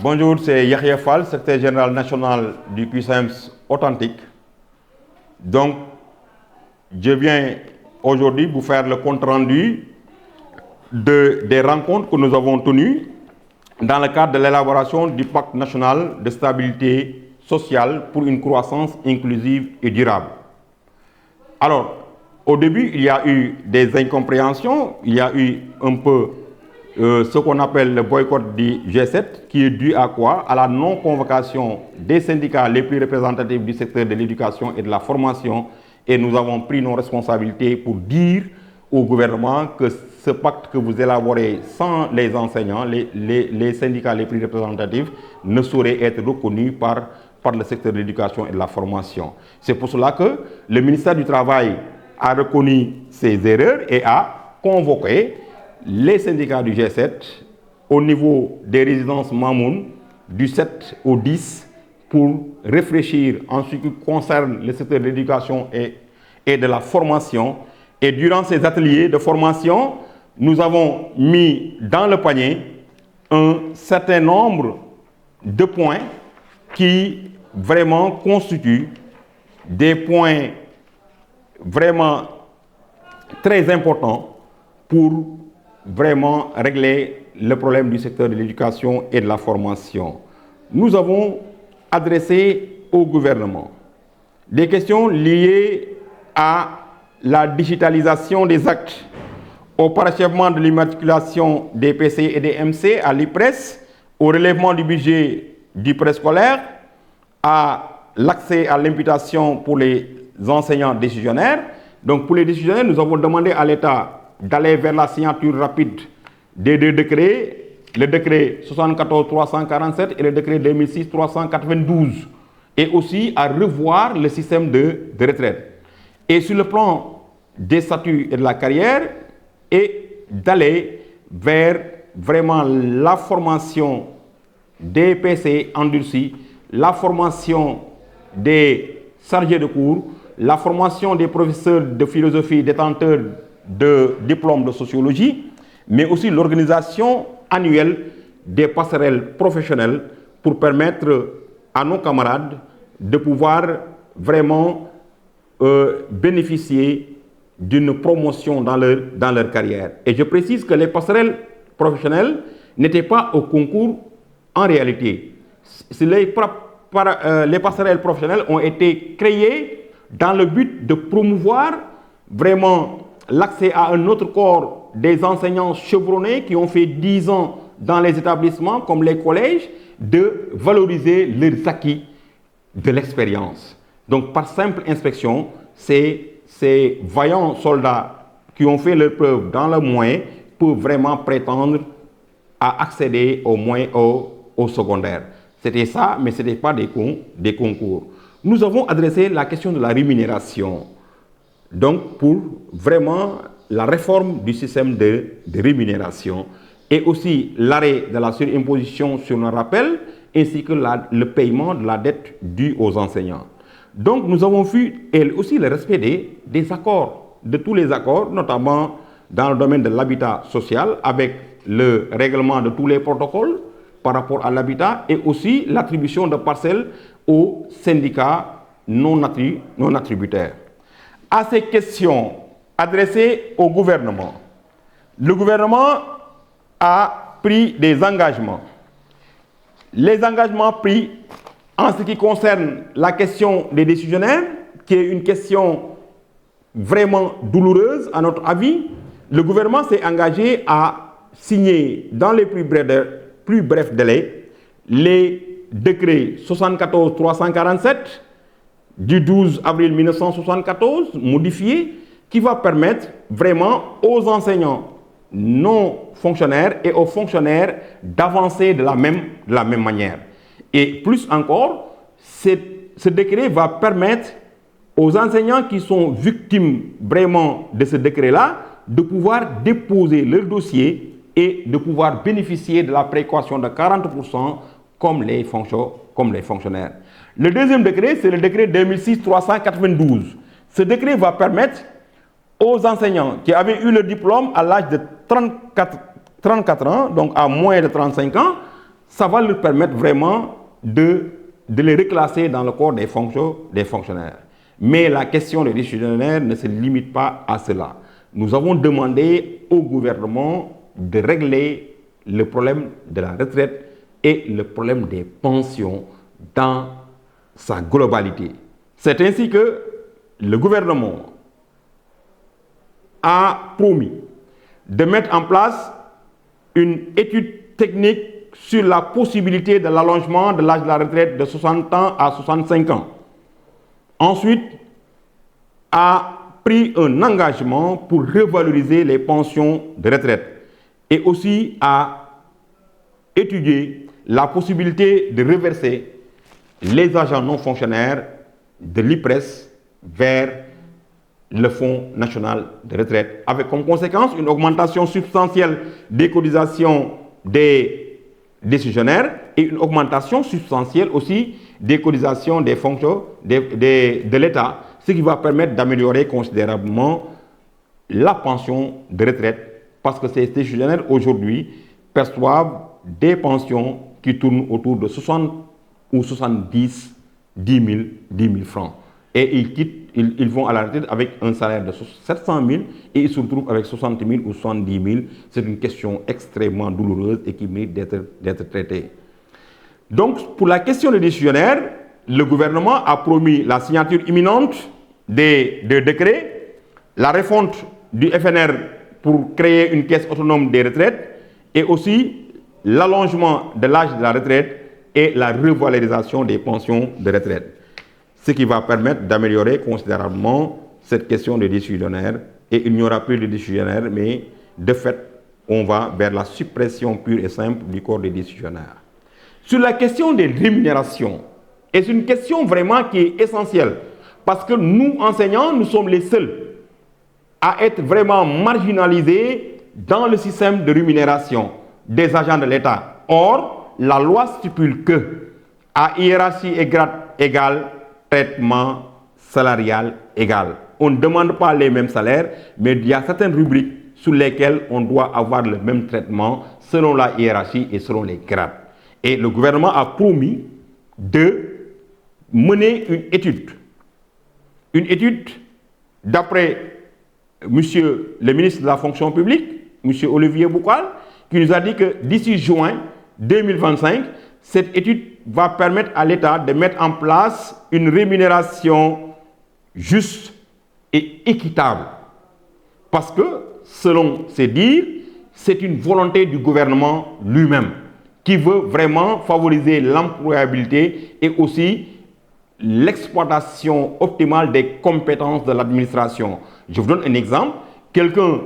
Bonjour, c'est Yahya Fall, secrétaire général national du QSAMS Authentique. Donc, je viens aujourd'hui vous faire le compte-rendu des rencontres que nous avons tenues dans le cadre de l'élaboration du pacte national de stabilité sociale pour une croissance inclusive et durable. Alors, au début, il y a eu des incompréhensions, il y a eu un peu ce qu'on appelle le boycott du G7, qui est dû à quoi? À la non-convocation des syndicats les plus représentatifs du secteur de l'éducation et de la formation. Et nous avons pris nos responsabilités pour dire au gouvernement que ce pacte que vous élaborez sans les enseignants, les syndicats les plus représentatifs, ne saurait être reconnu par le secteur de l'éducation et de la formation. C'est pour cela que le ministère du Travail a reconnu ses erreurs et a convoqué les syndicats du G7 au niveau des résidences Mamoun du 7 au 10 pour réfléchir en ce qui concerne le secteur de l'éducation et de la formation. Et durant ces ateliers de formation, nous avons mis dans le panier un certain nombre de points qui vraiment constituent des points vraiment très importants pour vraiment régler le problème du secteur de l'éducation et de la formation. Nous avons adressé au gouvernement des questions liées à la digitalisation des actes, au parachèvement de l'immatriculation des PC et des MC à l'IPRES, au relèvement du budget du préscolaire, à l'accès à l'imputation pour les enseignants décisionnaires. Donc pour les décisionnaires, nous avons demandé à l'État d'aller vers la signature rapide des deux décrets, le décret 74-347 et le décret 2006-392, et aussi à revoir le système de retraite. Et sur le plan des statuts et de la carrière, et d'aller vers vraiment la formation des PC endurcis, la formation des chargés de cours, la formation des professeurs de philosophie détenteurs de diplômes de sociologie, mais aussi l'organisation annuelle des passerelles professionnelles pour permettre à nos camarades de pouvoir vraiment bénéficier d'une promotion dans leur carrière. Et je précise que les passerelles professionnelles n'étaient pas au concours en réalité. Les passerelles professionnelles ont été créées dans le but de promouvoir vraiment l'accès à un autre corps des enseignants chevronnés qui ont fait 10 ans dans les établissements comme les collèges, de valoriser leurs acquis de l'expérience. Donc par simple inspection, ces vaillants soldats qui ont fait leur preuve dans le moyen peuvent vraiment prétendre à accéder au secondaire. C'était ça, mais ce n'était pas des concours. Nous avons adressé la question de la rémunération. Donc pour vraiment la réforme du système de rémunération et aussi l'arrêt de la surimposition sur le rappel ainsi que le paiement de la dette due aux enseignants. Donc nous avons vu et aussi le respect des accords, de tous les accords, notamment dans le domaine de l'habitat social avec le règlement de tous les protocoles par rapport à l'habitat et aussi l'attribution de parcelles aux syndicats non attributaires. À ces questions adressées au gouvernement, le gouvernement a pris des engagements. Les engagements pris en ce qui concerne la question des décisionnaires, qui est une question vraiment douloureuse à notre avis, le gouvernement s'est engagé à signer dans les plus brefs délais les décrets 74-347 du 12 avril 1974, modifié, qui va permettre vraiment aux enseignants non fonctionnaires et aux fonctionnaires d'avancer de la même manière. Et plus encore, ce décret va permettre aux enseignants qui sont victimes vraiment de ce décret-là de pouvoir déposer leur dossier et de pouvoir bénéficier de la précaution de 40% comme les fonctionnaires. Le deuxième décret, c'est le décret 2006-392. Ce décret va permettre aux enseignants qui avaient eu le diplôme à l'âge de 34 ans, donc à moins de 35 ans, ça va leur permettre vraiment de les reclasser dans le corps des fonctionnaires. Mais la question des décisionnaires ne se limite pas à cela. Nous avons demandé au gouvernement de régler le problème de la retraite et le problème des pensions dans sa globalité. C'est ainsi que le gouvernement a promis de mettre en place une étude technique sur la possibilité de l'allongement de l'âge de la retraite de 60 ans à 65 ans. Ensuite, a pris un engagement pour revaloriser les pensions de retraite et aussi a étudié la possibilité de reverser les agents non fonctionnaires de l'IPRES vers le Fonds national de retraite, avec comme conséquence une augmentation substantielle des cotisations des décisionnaires et une augmentation substantielle aussi des cotisations des fonctions de l'État, ce qui va permettre d'améliorer considérablement la pension de retraite, parce que ces décisionnaires aujourd'hui perçoivent des pensions qui tournent autour de 60 ou 70, 10 000 francs. Et ils vont à la retraite avec un salaire de 700 000 et ils se retrouvent avec 60 000 ou 70 000. C'est une question extrêmement douloureuse et qui mérite d'être traitée. Donc, pour la question des décisionnaires, le gouvernement a promis la signature imminente des décrets, la refonte du FNR pour créer une caisse autonome des retraites et aussi l'allongement de l'âge de la retraite et la revalorisation des pensions de retraite. Ce qui va permettre d'améliorer considérablement cette question des décisionnaires. Et il n'y aura plus de décisionnaires, mais de fait, on va vers la suppression pure et simple du corps des décisionnaires. Sur la question des rémunérations, et c'est une question vraiment qui est essentielle, parce que nous, enseignants, nous sommes les seuls à être vraiment marginalisés dans le système de rémunération des agents de l'État. Or, la loi stipule que, à hiérarchie et grade égale, traitement salarial égal. On ne demande pas les mêmes salaires, mais il y a certaines rubriques sur lesquelles on doit avoir le même traitement selon la hiérarchie et selon les grades. Et le gouvernement a promis de mener une étude. Une étude d'après monsieur le ministre de la fonction publique, monsieur Olivier Boucal, qui nous a dit que d'ici juin 2025, cette étude va permettre à l'État de mettre en place une rémunération juste et équitable. Parce que, selon ses dires, c'est une volonté du gouvernement lui-même qui veut vraiment favoriser l'employabilité et aussi l'exploitation optimale des compétences de l'administration. Je vous donne un exemple. Quelqu'un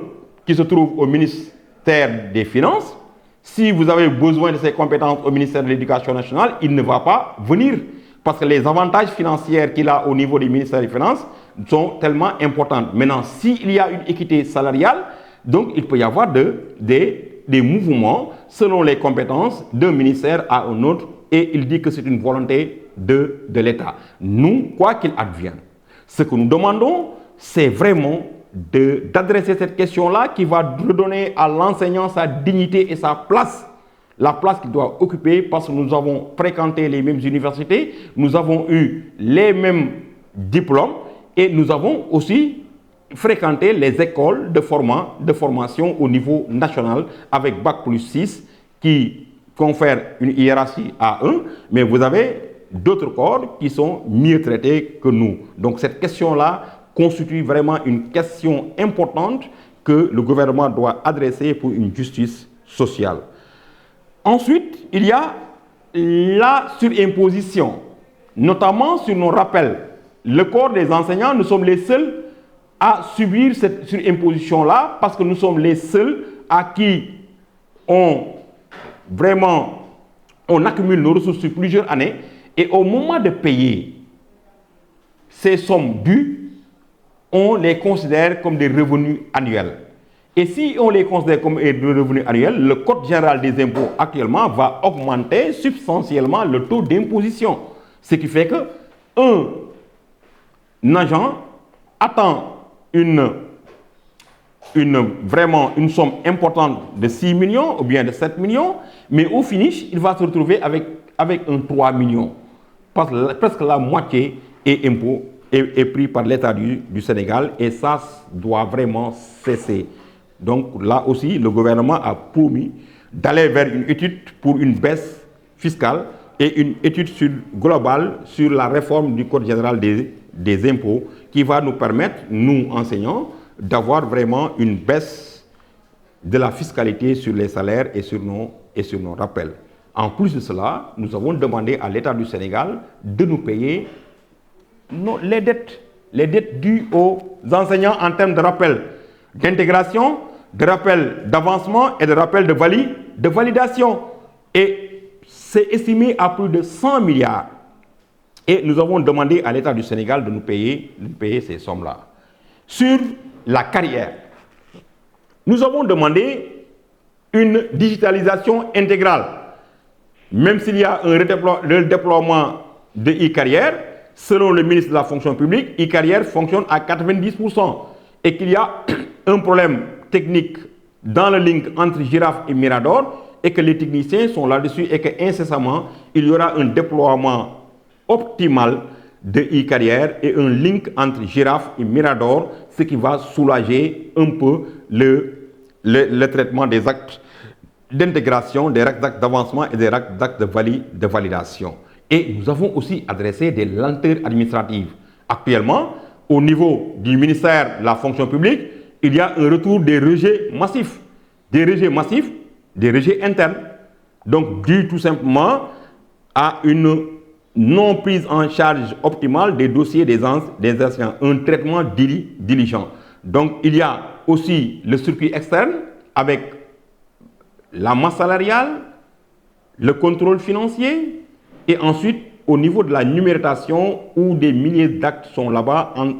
qui se trouve au ministère des Finances, si vous avez besoin de ces compétences au ministère de l'Éducation nationale, il ne va pas venir. Parce que les avantages financiers qu'il a au niveau du ministère des Finances sont tellement importants. Maintenant, s'il y a une équité salariale, donc il peut y avoir des mouvements selon les compétences d'un ministère à un autre. Et il dit que c'est une volonté de l'État. Nous, quoi qu'il advienne, ce que nous demandons, c'est vraiment d'adresser cette question-là qui va redonner à l'enseignant sa dignité et sa place, la place qu'il doit occuper, parce que nous avons fréquenté les mêmes universités, nous avons eu les mêmes diplômes et nous avons aussi fréquenté les écoles de formation au niveau national avec Bac plus 6 qui confère une hiérarchie à eux, mais vous avez d'autres corps qui sont mieux traités que nous. Donc cette question-là constitue vraiment une question importante que le gouvernement doit adresser pour une justice sociale. Ensuite, il y a la surimposition, notamment sur nos rappels. Le corps des enseignants, nous sommes les seuls à subir cette surimposition-là parce que nous sommes les seuls à qui on accumule nos ressources sur plusieurs années et au moment de payer ces sommes dues, on les considère comme des revenus annuels. Et si on les considère comme des revenus annuels, le Code général des impôts actuellement va augmenter substantiellement le taux d'imposition. Ce qui fait qu'un agent attend une vraiment une somme importante de 6 millions ou bien de 7 millions, mais au finish, il va se retrouver avec un 3 millions. Parce que presque la moitié est pris par l'État du Sénégal et ça doit vraiment cesser. Donc là aussi, le gouvernement a promis d'aller vers une étude pour une baisse fiscale et une étude globale sur la réforme du Code général des impôts qui va nous permettre, nous enseignants, d'avoir vraiment une baisse de la fiscalité sur les salaires et sur nos rappels. En plus de cela, nous avons demandé à l'État du Sénégal de nous payer les dettes dues aux enseignants en termes de rappel d'intégration, de rappel d'avancement et de rappel de validation. Et c'est estimé à plus de 100 milliards. Et nous avons demandé à l'État du Sénégal de nous payer ces sommes-là. Sur la carrière, nous avons demandé une digitalisation intégrale. Même s'il y a le déploiement de e-carrière, selon le ministre de la fonction publique, e-carrière fonctionne à 90% et qu'il y a un problème technique dans le link entre Giraffe et Mirador et que les techniciens sont là-dessus et qu'incessamment, il y aura un déploiement optimal de e-carrière et un link entre Giraffe et Mirador, ce qui va soulager un peu le traitement des actes d'intégration, des actes d'avancement et des actes de validation. Et nous avons aussi adressé des lenteurs administratives. Actuellement, au niveau du ministère de la fonction publique, il y a un retour des rejets massifs, des rejets internes. Donc, dû tout simplement à une non prise en charge optimale des dossiers des enseignants, un traitement diligent. Donc, il y a aussi le circuit externe avec la masse salariale, le contrôle financier et ensuite au niveau de la numérotation où des milliers d'actes sont là-bas en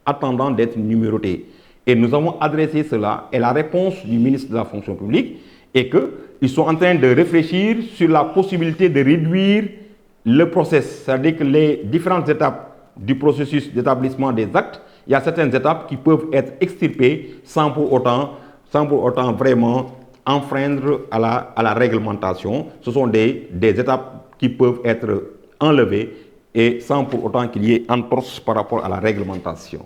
attendant d'être numérotés. Et nous avons adressé cela et la réponse du ministre de la fonction publique est qu'ils sont en train de réfléchir sur la possibilité de réduire le process, c'est-à-dire que les différentes étapes du processus d'établissement des actes, il y a certaines étapes qui peuvent être extirpées sans pour autant vraiment enfreindre à la réglementation. Ce sont des étapes qui peuvent être enlevées et sans pour autant qu'il y ait entorse par rapport à la réglementation.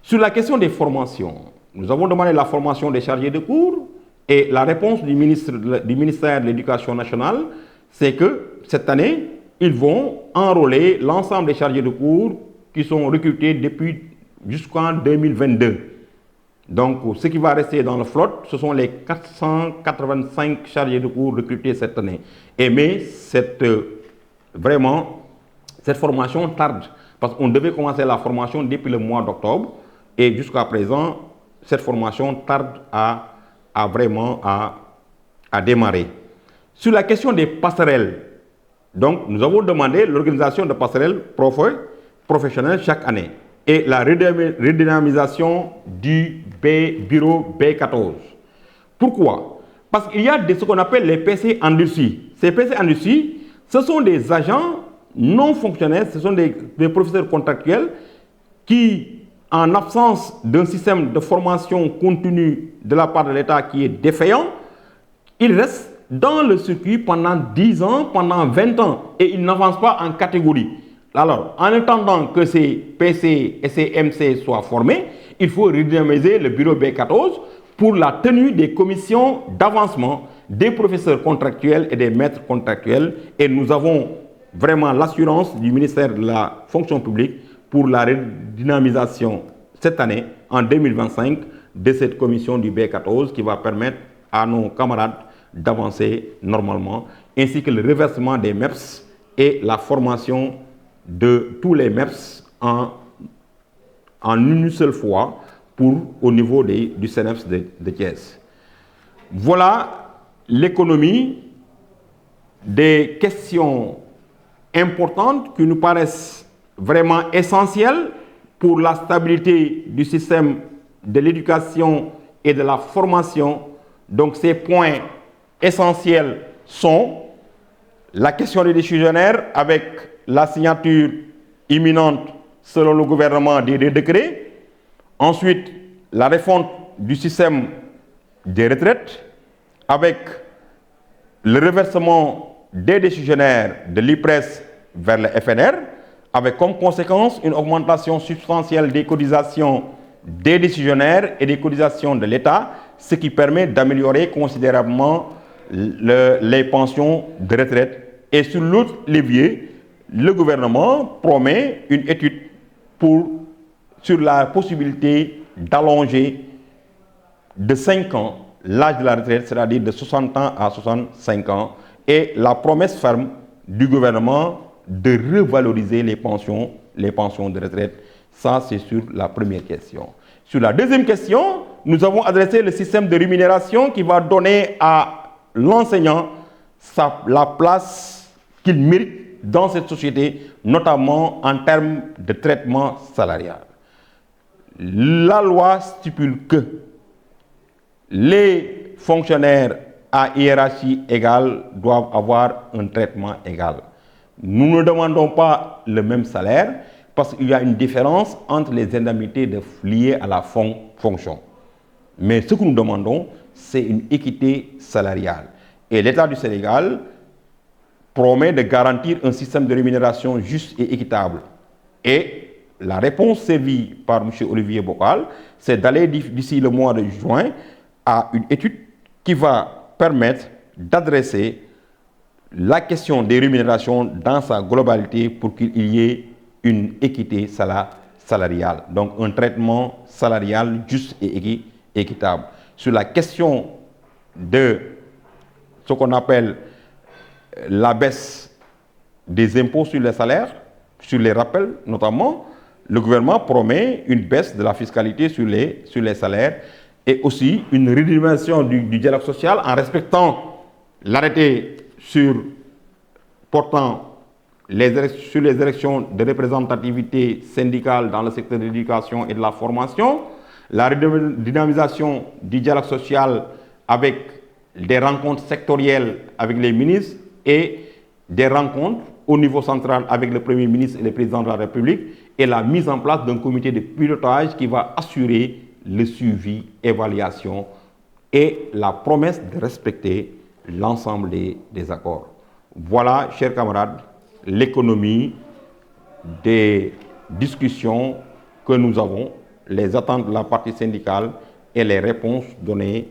Sur la question des formations, nous avons demandé la formation des chargés de cours et la réponse du ministère de l'Éducation nationale, c'est que cette année, ils vont enrôler l'ensemble des chargés de cours qui sont recrutés depuis jusqu'en 2022. Donc, ce qui va rester dans le flotte, ce sont les 485 chargés de cours recrutés cette année. Mais cette formation tarde, parce qu'on devait commencer la formation depuis le mois d'octobre, et jusqu'à présent, cette formation tarde à démarrer. Sur la question des passerelles, donc, nous avons demandé l'organisation de passerelles professionnelles chaque année et la redynamisation du bureau B14. Pourquoi? Parce qu'il y a ce qu'on appelle les PC endurcis. Ces PC endurcis, ce sont des agents non fonctionnels, ce sont des professeurs contractuels qui, en absence d'un système de formation continue de la part de l'État qui est défaillant, ils restent dans le circuit pendant 10 ans, pendant 20 ans, et ils n'avancent pas en catégorie. Alors, en attendant que ces PC et ces MC soient formés, il faut redynamiser le bureau B14 pour la tenue des commissions d'avancement des professeurs contractuels et des maîtres contractuels. Et nous avons vraiment l'assurance du ministère de la fonction publique pour la redynamisation cette année, en 2025, de cette commission du B14 qui va permettre à nos camarades d'avancer normalement, ainsi que le reversement des MEPS et la formation de tous les MEPS en une seule fois au niveau du CNEPS de Thiès. Voilà l'économie des questions importantes qui nous paraissent vraiment essentielles pour la stabilité du système de l'éducation et de la formation. Donc ces points essentiels sont la question des décisionnaires avec la signature imminente selon le gouvernement des décrets. Ensuite, la refonte du système des retraites avec le reversement des décisionnaires de l'IPRES vers le FNR, avec comme conséquence une augmentation substantielle des cotisations des décisionnaires et des cotisations de l'État, ce qui permet d'améliorer considérablement les pensions de retraite. Et sur l'autre levier, le gouvernement promet une étude sur la possibilité d'allonger de 5 ans l'âge de la retraite, c'est-à-dire de 60 ans à 65 ans, et la promesse ferme du gouvernement de revaloriser les pensions de retraite. Ça, c'est sur la première question. Sur la deuxième question, nous avons adressé le système de rémunération qui va donner à l'enseignant la place qu'il mérite dans cette société, notamment en termes de traitement salarial. La loi stipule que les fonctionnaires à hiérarchie égale doivent avoir un traitement égal. Nous ne demandons pas le même salaire parce qu'il y a une différence entre les indemnités liées à la fonction. Mais ce que nous demandons, c'est une équité salariale. Et l'État du Sénégal promet de garantir un système de rémunération juste et équitable. Et la réponse servie par M. Olivier Bokkal, c'est d'aller d'ici le mois de juin à une étude qui va permettre d'adresser la question des rémunérations dans sa globalité pour qu'il y ait une équité salariale. Donc un traitement salarial juste et équitable. Sur la question de ce qu'on appelle la baisse des impôts sur les salaires, sur les rappels notamment, le gouvernement promet une baisse de la fiscalité sur les salaires et aussi une rédimension du dialogue social en respectant l'arrêté portant sur les élections de représentativité syndicale dans le secteur de l'éducation et de la formation, la redynamisation du dialogue social avec des rencontres sectorielles avec les ministres et des rencontres au niveau central avec le Premier ministre et le Président de la République et la mise en place d'un comité de pilotage qui va assurer le suivi, évaluation et la promesse de respecter l'ensemble des accords. Voilà, chers camarades, l'économie des discussions que nous avons, les attentes de la partie syndicale et les réponses données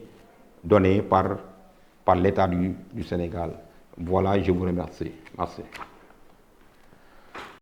par l'État du Sénégal. Voilà, je vous remercie. Merci.